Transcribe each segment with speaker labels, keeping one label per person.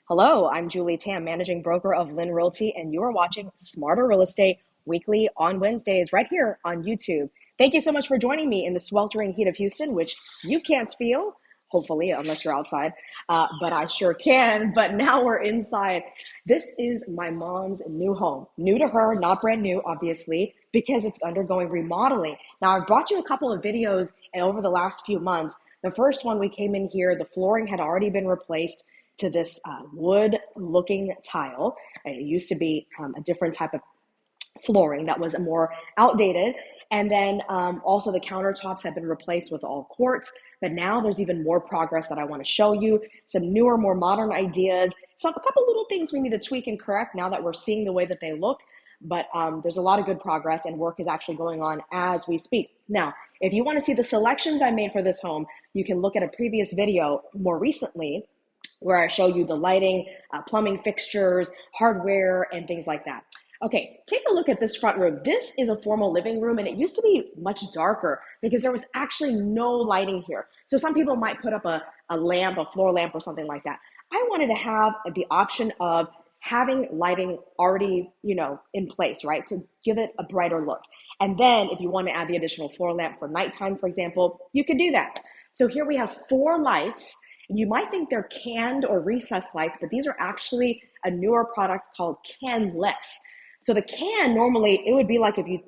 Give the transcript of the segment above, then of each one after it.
Speaker 1: Hello, I'm Julie Tam, managing broker of LYN Realty, and you are watching Smarter Real Estate weekly on Wednesdays right here on YouTube. Thank you so much for joining me in the sweltering heat of Houston, which you can't feel, hopefully, unless you're outside, but I sure can. But now we're inside. This is my mom's new home. New to her, not brand new, obviously, because it's undergoing remodeling. Now, I've brought you a couple of videos over the last few months. The first one, we came in here, the flooring had already been replaced to this wood looking tile. It used to be a different type of flooring that was more outdated. And then also the countertops have been replaced with all quartz. But now there's even more progress that I want to show you. Some newer, more modern ideas. A couple little things we need to tweak and correct now that we're seeing the way that they look. But there's a lot of good progress and work is actually going on as we speak. Now, if you want to see the selections I made for this home, you can look at a previous video more recently where I show you the lighting, plumbing fixtures, hardware, and things like that. Okay, take a look at this front room. This is a formal living room, and it used to be much darker because there was actually no lighting here. So some people might put up a lamp, a floor lamp, or something like that. I wanted to have the option of having lighting already, in place, right, to give it a brighter look. And then if you want to add the additional floor lamp for nighttime, for example, you can do that. So here we have 4 lights. You might think they're canned or recessed lights, but these are actually a newer product called canless. So the can, normally it would be like if you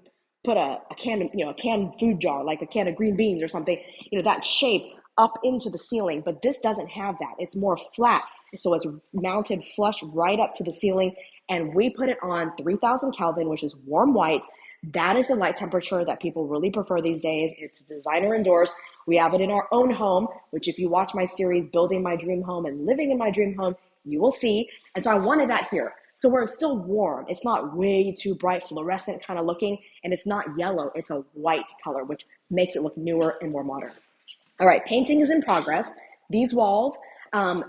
Speaker 1: put a canned food jar, like a can of green beans or something, that shape up into the ceiling, but this doesn't have that. It's more flat. So it's mounted flush right up to the ceiling. And we put it on 3000 Kelvin, which is warm white. That is the light temperature that people really prefer these days. It's designer endorsed. We have it in our own home, which if you watch my series, Building My Dream Home and Living in My Dream Home, you will see. And so I wanted that here. So where it's still warm, it's not way too bright, fluorescent kind of looking, and it's not yellow, it's a white color, which makes it look newer and more modern. All right, painting is in progress. These walls,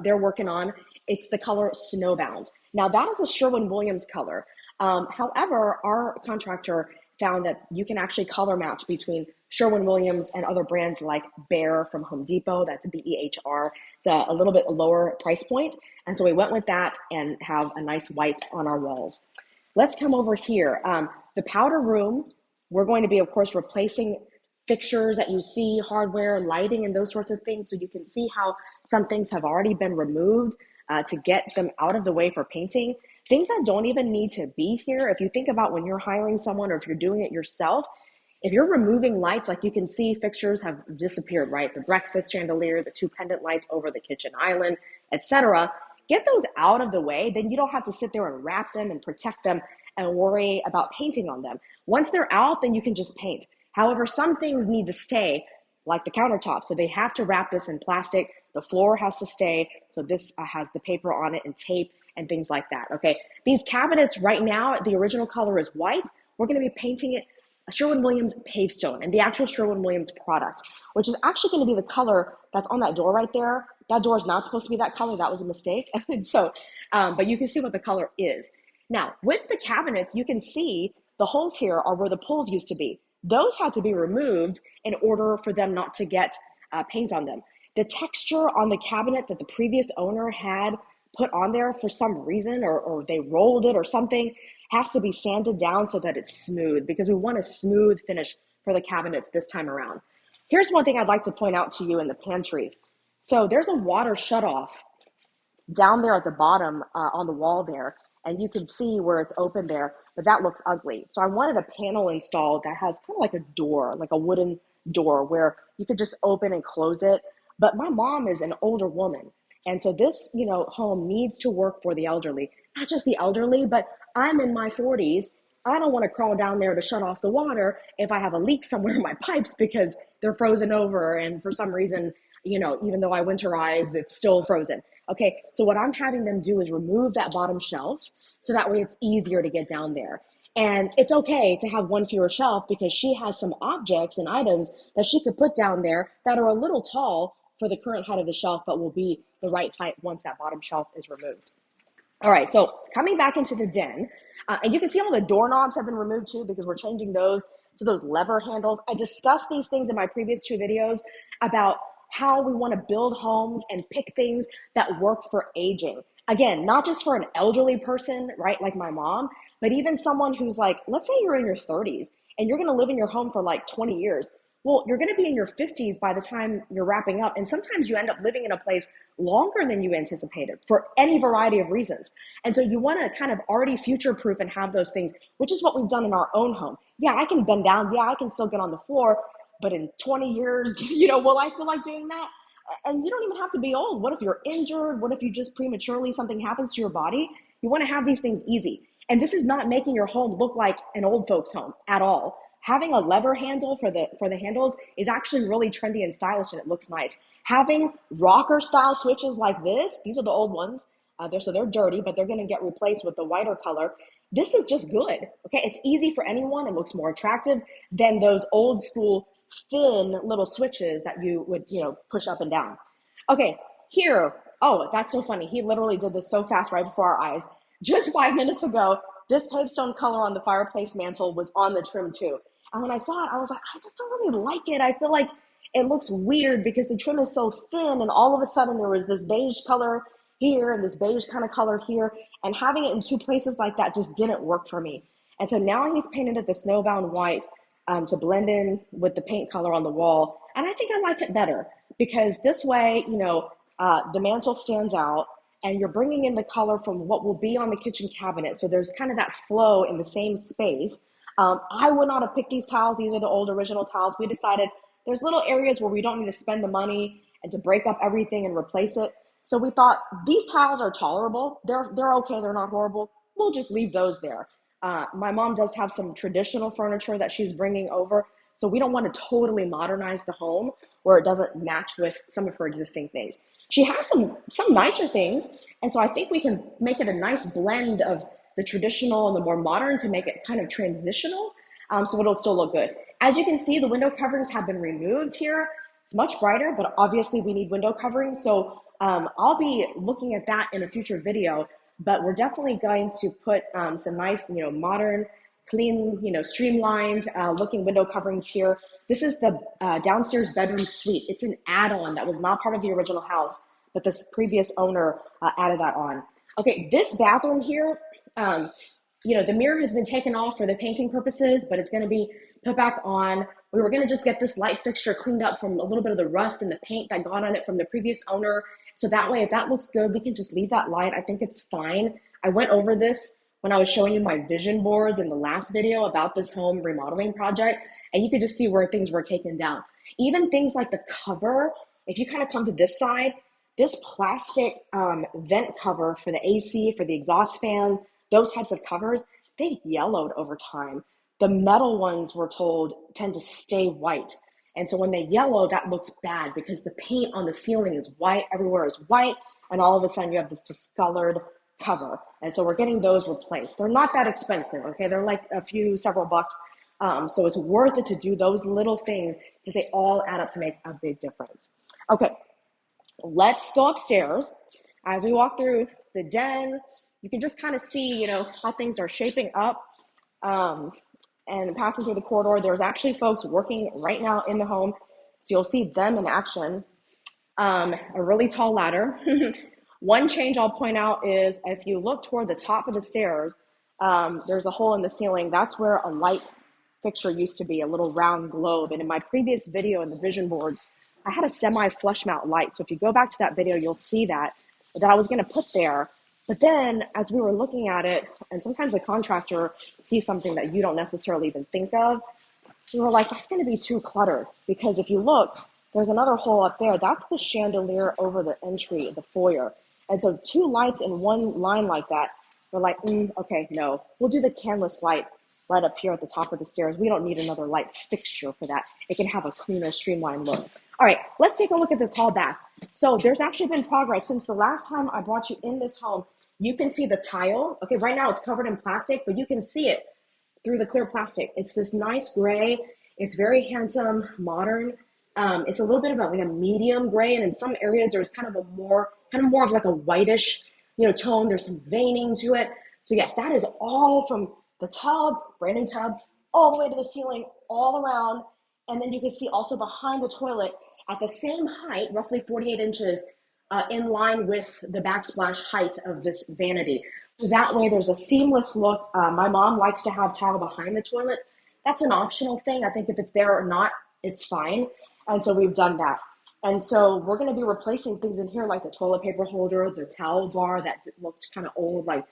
Speaker 1: they're working on, it's the color Snowbound. Now that is a Sherwin-Williams color. However, our contractor found that you can actually color match between Sherwin-Williams and other brands like Behr from Home Depot. That's BEHR. It's a little bit lower price point. And so we went with that and have a nice white on our walls. Let's come over here. The powder room, we're going to be, of course, replacing fixtures that you see, hardware, lighting, and those sorts of things. So you can see how some things have already been removed to get them out of the way for painting. Things that don't even need to be here. If you think about when you're hiring someone or if you're doing it yourself, if you're removing lights, like you can see fixtures have disappeared, right? The breakfast chandelier, the 2 pendant lights over the kitchen island, etc. Get those out of the way, then you don't have to sit there and wrap them and protect them and worry about painting on them. Once they're out, then you can just paint. However, some things need to stay, like the countertop. So they have to wrap this in plastic. The floor has to stay. So this has the paper on it and tape and things like that, okay? These cabinets right now, the original color is white. We're gonna be painting it a Sherwin-Williams pavestone and the actual Sherwin-Williams product, which is actually gonna be the color that's on that door right there. That door is not supposed to be that color. That was a mistake. And so, but you can see what the color is. Now, with the cabinets, you can see the holes here are where the pulls used to be. Those had to be removed in order for them not to get paint on them. The texture on the cabinet that the previous owner had put on there for some reason, or they rolled it or something, has to be sanded down so that it's smooth, because we want a smooth finish for the cabinets this time around. Here's one thing I'd like to point out to you in the pantry. So there's a water shutoff down there at the bottom on the wall there, and you can see where it's open there, but that looks ugly. So I wanted a panel installed that has kind of like a door, like a wooden door where you could just open and close it. But my mom is an older woman. And so this, home needs to work for the elderly, not just the elderly, but I'm in my 40s. I don't want to crawl down there to shut off the water if I have a leak somewhere in my pipes because they're frozen over. And for some reason, even though I winterize, it's still frozen. Okay, so what I'm having them do is remove that bottom shelf so that way it's easier to get down there. And it's okay to have one fewer shelf because she has some objects and items that she could put down there that are a little tall for the current height of the shelf, but will be the right height once that bottom shelf is removed. All right, so coming back into the den, and you can see all the doorknobs have been removed too because we're changing those to those lever handles. I discussed these things in my previous 2 videos about how we want to build homes and pick things that work for aging. Again, not just for an elderly person, right, like my mom, but even someone who's like, let's say you're in your 30s and you're going to live in your home for like 20 years. Well, you're going to be in your 50s by the time you're wrapping up. And sometimes you end up living in a place longer than you anticipated for any variety of reasons. And so you want to kind of already future proof and have those things, which is what we've done in our own home. Yeah, I can bend down. Yeah, I can still get on the floor. But in 20 years, will I feel like doing that? And you don't even have to be old. What if you're injured? What if you just prematurely, something happens to your body? You want to have these things easy. And this is not making your home look like an old folks home at all. Having a lever handle for the handles is actually really trendy and stylish, and it looks nice. Having rocker style switches like this, these are the old ones. They're dirty, but they're going to get replaced with the whiter color. This is just good. Okay, it's easy for anyone. It looks more attractive than those old school thin little switches that you would, push up and down. Okay, here. Oh, that's so funny. He literally did this so fast right before our eyes. Just 5 minutes ago, this pavestone color on the fireplace mantle was on the trim too. And when I saw it, I was like, I just don't really like it. I feel like it looks weird because the trim is so thin, and all of a sudden there was this beige color here and this beige kind of color here, and having it in two places like that just didn't work for me. And so now he's painted it the snowbound white to blend in with the paint color on the wall. And I think I like it better because this way, the mantle stands out and you're bringing in the color from what will be on the kitchen cabinet. So there's kind of that flow in the same space. I would not have picked these tiles. These are the old original tiles. We decided there's little areas where we don't need to spend the money and to break up everything and replace it. So we thought these tiles are tolerable. They're okay. They're not horrible. We'll just leave those there. My mom does have some traditional furniture that she's bringing over. So we don't want to totally modernize the home where it doesn't match with some of her existing things. She has some nicer things. And so I think we can make it a nice blend of the traditional and the more modern to make it kind of transitional. So it'll still look good. As you can see, the window coverings have been removed here. It's much brighter, but obviously we need window coverings. So I'll be looking at that in a future video, but we're definitely going to put some nice, modern, clean, streamlined looking window coverings here. This is the downstairs bedroom suite. It's an add-on that was not part of the original house, but this previous owner added that on. Okay, this bathroom here, the mirror has been taken off for the painting purposes, but it's going to be put back on. We were going to just get this light fixture cleaned up from a little bit of the rust and the paint that got on it from the previous owner. So that way, if that looks good, we can just leave that light. I think it's fine. I went over this when I was showing you my vision boards in the last video about this home remodeling project, and you could just see where things were taken down. Even things like the cover, if you kind of come to this side, this plastic vent cover for the AC, for the exhaust fan, those types of covers, they've yellowed over time. The metal ones, we're told, tend to stay white. And so when they yellow, that looks bad because the paint on the ceiling is white, everywhere is white, and all of a sudden you have this discolored cover. And so we're getting those replaced. They're not that expensive, okay? They're like several bucks. So it's worth it to do those little things because they all add up to make a big difference. Okay, let's go upstairs. As we walk through the den, you can just kind of see, how things are shaping up. And passing through the corridor, there's actually folks working right now in the home. So you'll see them in action. A really tall ladder. One change I'll point out is if you look toward the top of the stairs, there's a hole in the ceiling. That's where a light fixture used to be, a little round globe. And in my previous video in the vision boards, I had a semi-flush mount light. So if you go back to that video, you'll see that I was going to put there. But then as we were looking at it, and sometimes a contractor sees something that you don't necessarily even think of, we were like, that's going to be too cluttered. Because if you look, there's another hole up there. That's the chandelier over the entry, the foyer. And so two lights in one line like that, we're like, okay, no. We'll do the canvas light right up here at the top of the stairs. We don't need another light fixture for that. It can have a cleaner, streamlined look. All right, let's take a look at this hall back. So there's actually been progress since the last time I brought you in this home. You can see the tile. Okay, right now it's covered in plastic, but you can see it through the clear plastic. It's this nice gray. It's very handsome, modern. It's a little bit of like a medium gray, and in some areas there's kind of more of like a whitish, tone. There's some veining to it. So yes, that is all from the tub, brand new tub, all the way to the ceiling, all around. And then you can see also behind the toilet at the same height, roughly 48 inches, in line with the backsplash height of this vanity. So that way there's a seamless look. My mom likes to have tile behind the toilet. That's an optional thing. I think if it's there or not, it's fine. And so we've done that. And so we're going to be replacing things in here like the toilet paper holder, the towel bar that looked kind of old, like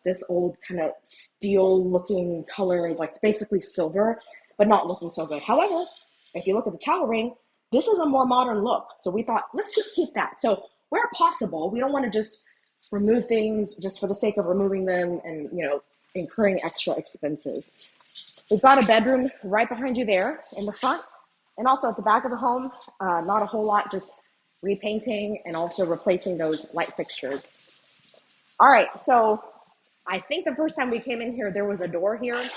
Speaker 1: this old kind of steel looking color, like basically silver, but not looking so good. However, if you look at the towel ring, this is a more modern look. So we thought, let's just keep that. So where possible, we don't want to just remove things just for the sake of removing them and, incurring extra expenses. We've got a bedroom right behind you there in the front. And also at the back of the home, not a whole lot, just repainting and also replacing those light fixtures. All right, so I think the first time we came in here, there was a door here.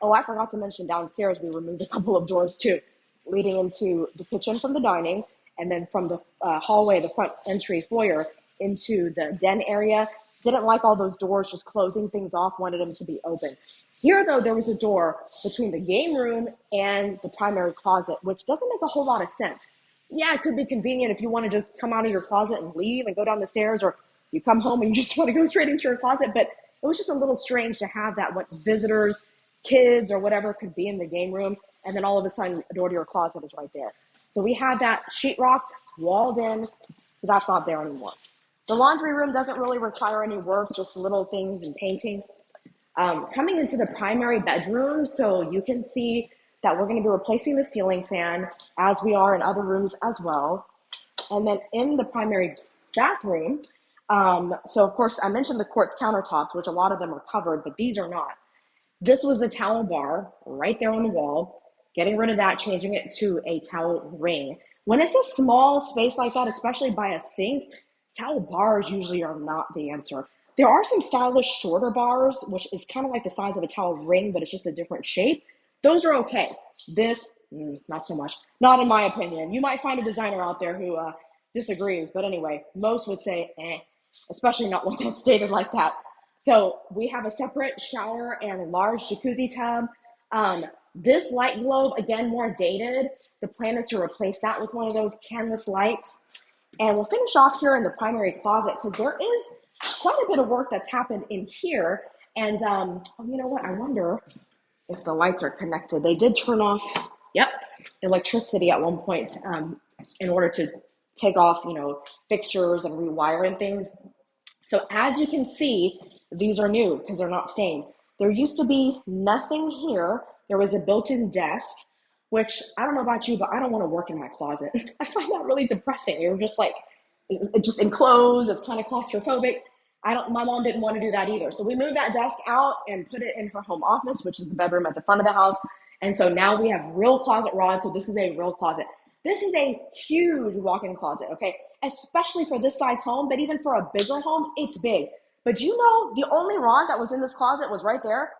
Speaker 1: Oh, I forgot to mention downstairs, we removed a couple of doors too, leading into the kitchen from the dining, and then from the hallway, the front entry foyer into the den area. Didn't like all those doors just closing things off, wanted them to be open. Here, though, there was a door between the game room and the primary closet, which doesn't make a whole lot of sense. Yeah, it could be convenient if you want to just come out of your closet and leave and go down the stairs, or you come home and you just want to go straight into your closet. But it was just a little strange to have that what visitors, kids, or whatever could be in the game room, and then all of a sudden, a door to your closet is right there. So we had that sheetrocked, walled in, so that's not there anymore. The laundry room doesn't really require any work, just little things and painting. Coming into the primary bedroom, so you can see that we're going to be replacing the ceiling fan as we are in other rooms as well. And then in the primary bathroom, so of course I mentioned the quartz countertops, which a lot of them are covered, but these are not. This was the towel bar right there on the wall, getting rid of that, changing it to a towel ring. When it's a small space like that, especially by a sink, towel bars usually are not the answer. There are some stylish shorter bars, which is kind of like the size of a towel ring, but it's just a different shape. Those are okay. This, not so much. Not in my opinion. You might find a designer out there who disagrees, but anyway, most would say, especially not one that's dated like that. So we have a separate shower and large jacuzzi tub. This light globe, again, more dated. The plan is to replace that with one of those canvas lights. And we'll finish off here in the primary closet because there is quite a bit of work that's happened in here. And you know what? I wonder if the lights are connected. They did turn off, electricity at one point in order to take off, fixtures and rewire and things. So as you can see, these are new because they're not stained. There used to be nothing here. There was a built-in desk, which I don't know about you, but I don't want to work in my closet. I find that really depressing. You're just like, it just enclosed. It's kind of claustrophobic. My mom didn't want to do that either. So we moved that desk out and put it in her home office, which is the bedroom at the front of the house. And so now we have real closet rods. So this is a real closet. This is a huge walk-in closet, okay? Especially for this size home, but even for a bigger home, it's big. But the only rod that was in this closet was right there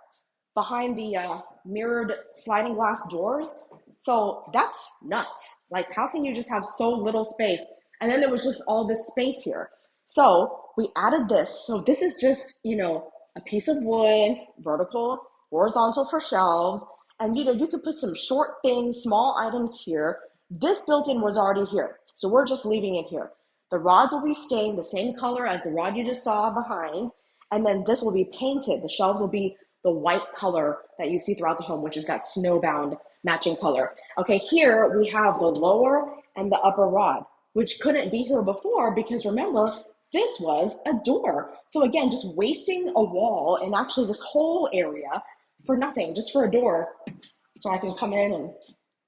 Speaker 1: behind the mirrored sliding glass doors. So that's nuts. Like, how can you just have so little space? And then there was just all this space here. So we added this. So this is just, a piece of wood, vertical, horizontal for shelves. And, you could put some short things, small items here. This built-in was already here. So we're just leaving it here. The rods will be staying the same color as the rod you just saw behind. And then this will be painted. The shelves will be the white color that you see throughout the home, which is that snowbound matching color. Okay, here we have the lower and the upper rod, which couldn't be here before because remember, this was a door. So again, just wasting a wall and actually this whole area for nothing, just for a door. So I can come in, and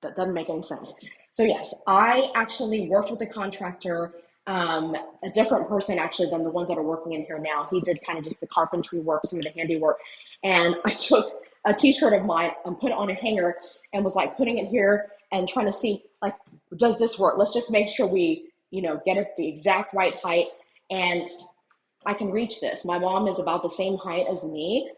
Speaker 1: that doesn't make any sense. So yes, I actually worked with a contractor, a different person actually than the ones that are working in here now. He did kind of just the carpentry work, some of the handiwork. And I took a t-shirt of mine and put it on a hanger and was like putting it here and trying to see, like, does this work? Let's just make sure we, get it the exact right height. And I can reach this. My mom is about the same height as me.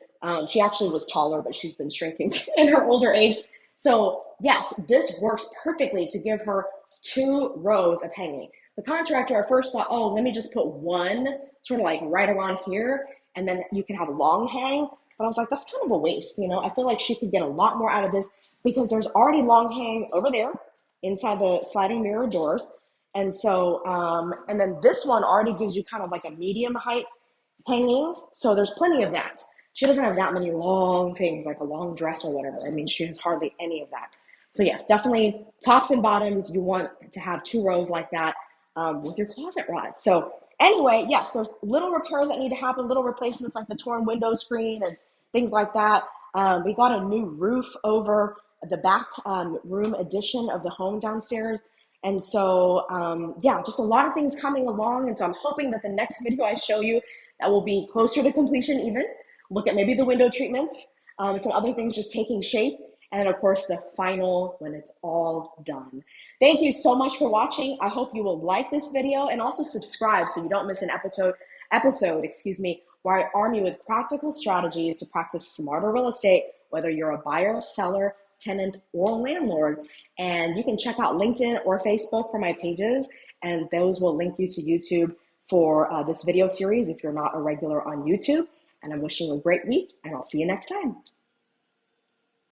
Speaker 1: She actually was taller, but she's been shrinking in her older age. So yes, this works perfectly to give her 2 rows of hanging. The contractor at first thought, let me just put one sort of like right around here, and then you can have a long hang. But I was like, that's kind of a waste. I feel like she could get a lot more out of this because there's already long hang over there inside the sliding mirror doors. And so, and then this one already gives you kind of like a medium height hanging. So there's plenty of that. She doesn't have that many long things, like a long dress or whatever. I mean, she has hardly any of that. So yes, definitely tops and bottoms. You want to have 2 rows like that with your closet rods. So anyway, yes, there's little repairs that need to happen, little replacements like the torn window screen and things like that. We got a new roof over the back room addition of the home downstairs. And so, yeah, just a lot of things coming along. And so I'm hoping that the next video I show you that will be closer to completion even. Look at maybe the window treatments, some other things just taking shape. And of course, the final when it's all done. Thank you so much for watching. I hope you will like this video and also subscribe so you don't miss an episode, where I arm you with practical strategies to practice smarter real estate, whether you're a buyer, seller, tenant, or landlord. And you can check out LinkedIn or Facebook for my pages, and those will link you to YouTube for this video series if you're not a regular on YouTube. And I'm wishing you a great week, and I'll see you next time.